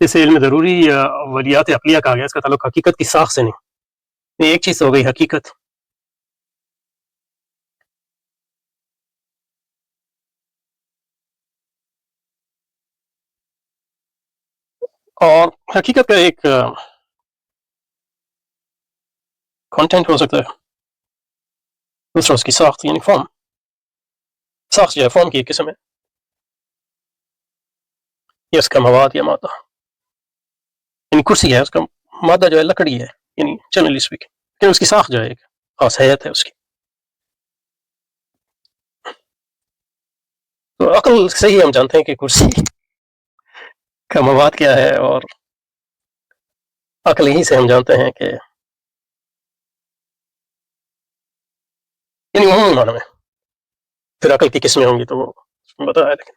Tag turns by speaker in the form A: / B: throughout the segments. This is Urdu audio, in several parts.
A: اس علم ضروری ولیات عقلیہ کہا گیا، اس کا تعلق حقیقت کی ساخت سے نہیں۔ ایک چیز ہو گئی حقیقت، اور حقیقت کا ایک کانٹینٹ ہو سکتا ہے، دوسرا اس کی ساخت یعنی فارم۔ ساخت جو ہے فارم کی ایک قسم ہے، یہ اس کا مواد یا مادہ، یعنی کرسی ہے، اس کا مادہ جو ہے لکڑی ہے، یعنی جنرلی اسپیکنگ، لیکن اس کی ساخت جو ہے ایک خاص حیت ہے اس کی۔ تو عقل سے ہی ہم جانتے ہیں کہ کرسی کا مواد کیا ہے، اور عقل ہی سے ہم جانتے ہیں کہ یعنی عمومی معنی میں، پھر عقل کی قسمیں ہوں گی تو وہ بتا ہے، لیکن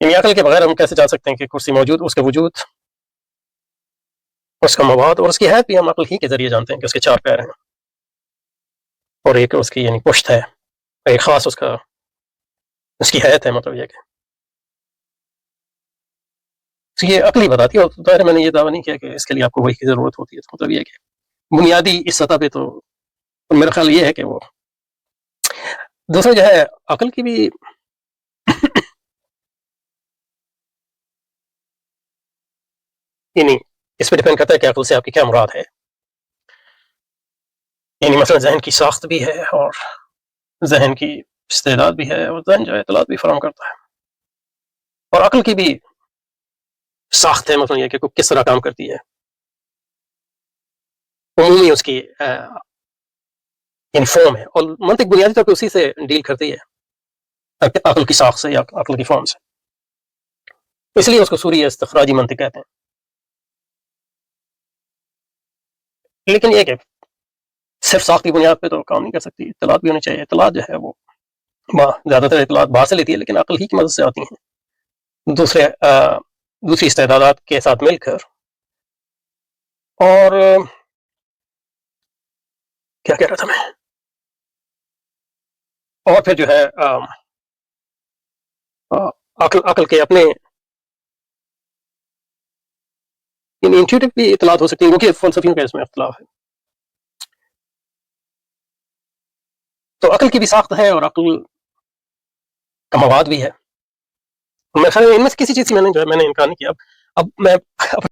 A: یعنی عقل کے بغیر ہم کیسے جان سکتے ہیں کہ کرسی موجود، اس کا وجود، اس کا مواد اور اس کی حیت بھی ہم عقل ہی کے ذریعے جانتے ہیں کہ اس کے 4 پیر ہیں، اور ایک اس کی یعنی پشت ہے، ایک خاص اس کی حیت ہے، مطلب یہ کہ یہ عقل ہی بتاتی ہے۔ اور ظاہر میں نے یہ دعویٰ نہیں کیا کہ اس کے لیے آپ کو وحی کی ضرورت ہوتی ہے، تو مطلب یہ کہ بنیادی اس سطح پہ تو میرا خیال یہ ہے کہ وہ دوسرا جو ہے عقل کی بھی یعنی اس پہ ڈیپینڈ کرتا ہے کہ عقل سے آپ کی کیا مراد ہے، یعنی مثلا ذہن کی ساخت بھی ہے، اور ذہن کی استعداد بھی ہے، اور ذہن جو ہے اطلاعات بھی فراہم کرتا ہے، اور عقل کی بھی ساخت ہے، مثلا یہ کہ کس طرح کام کرتی ہے، عمومی اس کی انفارم ہے، اور منطق بنیادی طور پہ اسی سے ڈیل کرتی ہے، عقل کی ساخت سے یا عقل کی فارم سے، اس لیے اس کو سوری استخراجی منطق کہتے ہیں۔ لیکن یہ کہ صرف ساخت کی بنیاد پہ تو کام نہیں کر سکتی، اطلاعات بھی ہونی چاہیے۔ اطلاعات جو ہے وہ زیادہ تر اطلاعات باہر سے لیتی ہے، لیکن عقل ہی کی مدد سے آتی ہیں دوسری استعدادات کے ساتھ مل کر۔ اور کیا کہہ رہا تھا میں، اور پھر جو ہے عقل کے اپنے یعنی انٹیوٹیو بھی اطلاعات ہو سکتی ہیں، کیونکہ فلسفیوں کا اس میں اختلاف ہے۔ تو عقل کی بھی ساخت ہے، اور عقل کا مواد بھی ہے۔ میرے خیال میں ان میں سے کسی چیز کی میں نے انکار نہیں کیا۔ اب میں